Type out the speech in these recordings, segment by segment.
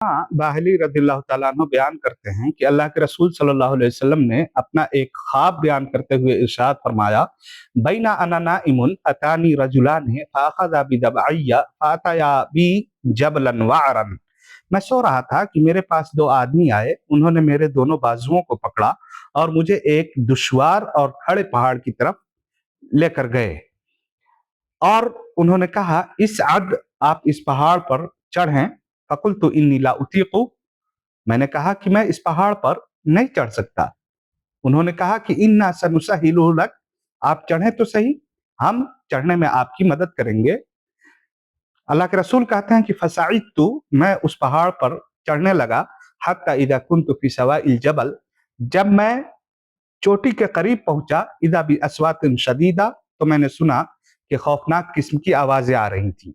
बाहली रज़ियल्लाहु ताला अन्हु बयान करते हैं कि अल्लाह के रसूल सल्लल्लाहु अलैहि वसल्लम ने अपना एक ख्वाब बयान करते हुए इरशाद फरमाया, बैना अना नाइमुन अतानी रजुलानि फ़अख़ज़ा बिदबअय्या फ़अतया बी जबलन वअरन। मैं सो रहा था कि मेरे पास दो आदमी आए, उन्होंने मेरे दोनों बाजुओं को पकड़ा और मुझे एक दुश्वार और खड़े पहाड़ की तरफ लेकर गए और उन्होंने कहा, इस अद आप इस पहाड़ पर चढ़ें। फ़क़ुल्तु इन्नी ला उतीक़ु। मैंने कहा कि मैं इस पहाड़ पर नहीं चढ़ सकता। उन्होंने कहा कि इन्ना सनुसहिलुहु लक। आप चढ़ें तो सही, हम चढ़ने में आपकी मदद करेंगे। अल्लाह के रसूल कहते हैं कि फ़सअइदतु, मैं उस पहाड़ पर चढ़ने लगा। हत्ता इज़ा कुन्तु फ़ी सवाइल जबल, जब मैं चोटी के करीब पहुंचा, इज़ा बि अस्वातिन शदीदा, तो मैंने सुना कि खौफनाक किस्म की आवाजें आ रही थी।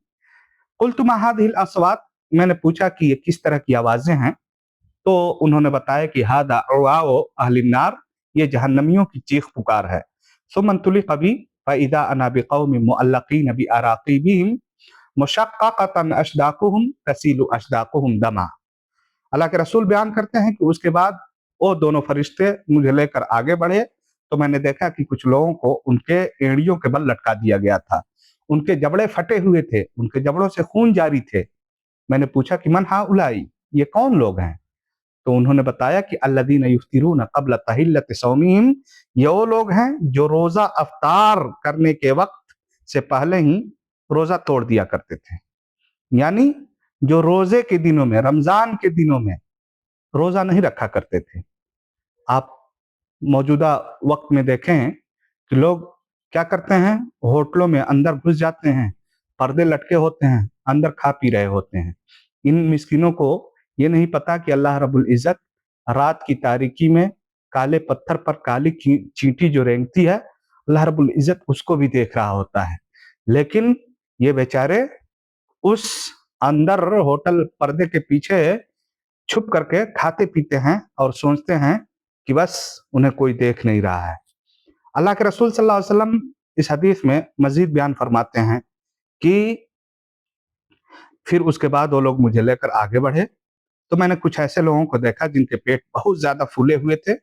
कुल्तु मा हादिहिल अस्वात, मैंने पूछा कि ये किस तरह की आवाजें हैं? तो उन्होंने बताया कि हादा उवाओ अहलिन नार, ये जहन्नमियों की चीख पुकार है। सुम्मा तुलिक़ बी फ़इज़ा अना बिक़ौमिन मुअल्लक़ीन बिअराक़ीबिहिम मुशक़्क़क़तन अशदाक़ुहुम तसीलु अशदाक़ुहुम दमा। अल्लाह के रसूल बयान करते हैं कि उसके बाद वो दोनों फरिश्ते मुझे लेकर आगे बढ़े, तो मैंने देखा कि कुछ लोगों को उनके एड़ियों के बल लटका दिया गया था। उनके जबड़े फटे हुए थे, उनके जबड़ों से खून जारी थे। मैंने पूछा कि मन हाउलाई, ये कौन लोग हैं? तो उन्होंने बताया कि अल्लज़ीना युफ्तिरून क़ब्ल तहिल्लति सौमिहिम, ये वो लोग हैं जो रोजा अफ्तार करने के वक्त से पहले ही रोजा तोड़ दिया करते थे। यानी जो रोजे के दिनों में, रमजान के दिनों में रोजा नहीं रखा करते थे। आप मौजूदा वक्त में देखें कि लोग क्या करते हैं, होटलों में अंदर घुस जाते हैं, पर्दे लटके होते हैं, अंदर खा पी रहे होते हैं। इन मिस्किनों को ये नहीं पता कि अल्लाह रब्बुल इज़्ज़त रात की तारीकी में काले पत्थर पर काली चींटी जो रेंगती है, अल्लाह रब्बुल इज़्ज़त उसको भी देख रहा होता है। लेकिन ये बेचारे उस अंदर होटल पर्दे के पीछे छुप करके खाते पीते हैं और सोचते हैं कि बस उन्हें कोई देख नहीं रहा है। अल्लाह के रसूल सल्लल्लाहु अलैहि वसल्लम इस हदीस में मजीद बयान फरमाते हैं कि फिर उसके बाद वो लोग मुझे लेकर आगे बढ़े, तो मैंने कुछ ऐसे लोगों को देखा जिनके पेट बहुत ज्यादा फूले हुए थे,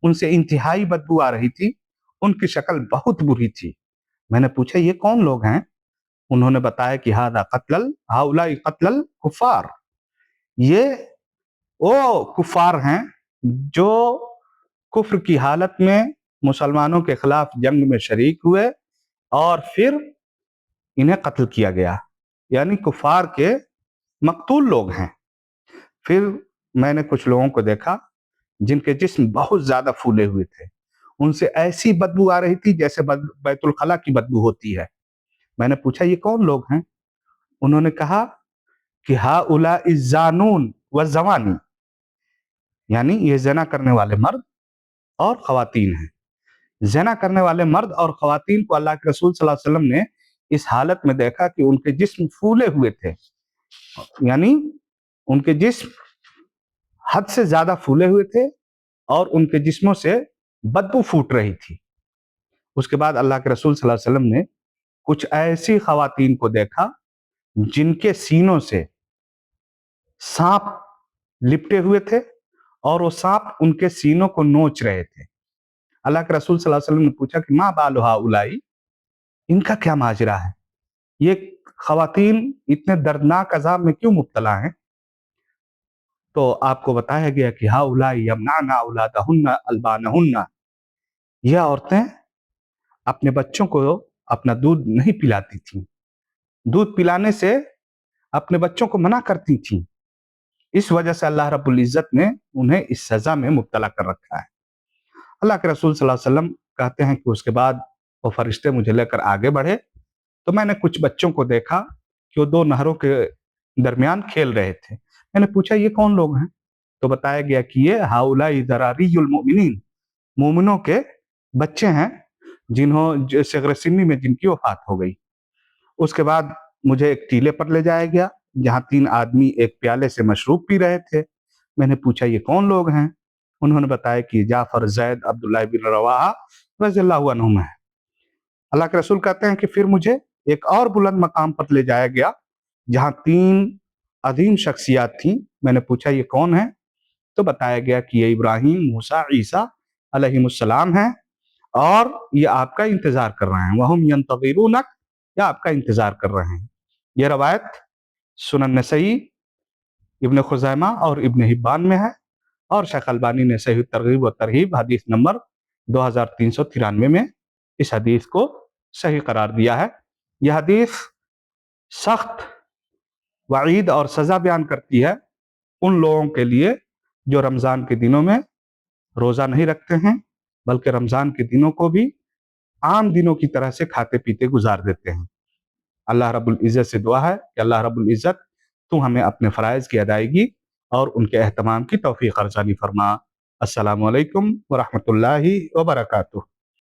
उनसे इंतहाई बदबू आ रही थी, उनकी शक्ल बहुत बुरी थी। मैंने पूछा ये कौन लोग हैं? उन्होंने बताया कि हाउलाई कत्लल कुफार, ये वो कुफार हैं जो कुफ्र की हालत में मुसलमानों के खिलाफ जंग में शरीक हुए और फिर इन्हें कत्ल किया गया, यानी कुफार के मकतूल लोग हैं। फिर मैंने कुछ लोगों को देखा जिनके जिस्म बहुत ज्यादा फूले हुए थे, उनसे ऐसी बदबू आ रही थी जैसे बैतुल खला की बदबू होती है। मैंने पूछा ये कौन लोग हैं? उन्होंने कहा कि हाउला इज़्ज़ानून व ज़वानी, यानी ये ज़िना करने वाले मर्द और ख़वातीन हैं। ज़िना करने वाले मर्द और ख़वातीन को अल्लाह के रसूल सल्लल्लाहु अलैहि वसल्लम ने इस हालत में देखा कि उनके जिस्म फूले हुए थे, यानी उनके जिस्म हद से ज्यादा फूले हुए थे और उनके जिस्मों से बदबू फूट रही थी। उसके बाद अल्लाह के रसूल सल्लल्लाहु अलैहि वसल्लम ने कुछ ऐसी ख़वातीन को देखा जिनके सीनों से सांप लिपटे हुए थे और वो सांप उनके सीनों को नोच रहे थे। अल्लाह के रसूल सल्लल्लाहु अलैहि वसल्लम ने पूछा कि मा बालु हाउलाई, इनका क्या माजरा है? ये ख़वातीन इतने दर्दनाक अजाब में क्यों मुब्तला हैं? तो आपको बताया गया कि हाउलाई यमनाना औलादहुन्ना अलबानहुन्ना, यह औरतें अपने बच्चों को अपना दूध नहीं पिलाती थीं, दूध पिलाने से अपने बच्चों को मना करती थीं। इस वजह से अल्लाह रब्बुल इज़्ज़त ने उन्हें इस सजा में मुब्तला कर रखा है। अल्लाह के रसूल सल्लल्लाहु अलैहि वसल्लम कहते हैं कि उसके बाद वो फरिश्ते मुझे लेकर आगे बढ़े, तो मैंने कुछ बच्चों को देखा कि वो दो नहरों के दरमियान खेल रहे थे। मैंने पूछा ये कौन लोग हैं? तो बताया गया कि ये हाउलाई ज़रारियुल मोमिनीन, मोमिनों के बच्चे हैं जिन्हों सिग़र सिन्नी में जिनकी वफात हो गई। उसके बाद मुझे एक टीले पर ले जाया गया जहां 3 आदमी एक प्याले से मशरूब पी रहे थे। मैंने पूछा ये कौन लोग हैं? उन्होंने बताया कि जाफर, जैद, अब्दुल्लाह बिन रवाहा रज़ियल्लाहु अन्हुम है। अल्लाह के रसूल कहते हैं कि फिर मुझे एक और बुलंद मकाम पर ले जाया गया जहां 3 عظیم شخصیات تھیں. میں نے پوچھا یہ کون ہیں؟ تو بتایا گیا کہ یہ ابراہیم، موسیٰ، عیسیٰ علیہم السلام ہیں اور یہ آپ کا انتظار کر رہے ہیں. وَهُمْ يَنْتَظِرُونَكَ، یہ آپ کا انتظار کر رہے ہیں. یہ روایت سنن نسائی، ابن خزیمہ اور ابن حبان میں ہے، اور شیخ البانی نے صحیح ترغیب و ترہیب حدیث نمبر 2393 میں اس حدیث کو صحیح قرار دیا ہے. یہ حدیث سخت وعید اور سزا بیان کرتی ہے ان لوگوں کے لیے جو رمضان کے دنوں میں روزہ نہیں رکھتے ہیں، بلکہ رمضان کے دنوں کو بھی عام دنوں کی طرح سے کھاتے پیتے گزار دیتے ہیں. اللہ رب العزت سے دعا ہے کہ اللہ رب العزت تو ہمیں اپنے فرائض کی ادائیگی اور ان کے اہتمام کی توفیق ارزانی فرما. السلام علیکم ورحمۃ اللہ وبرکاتہ.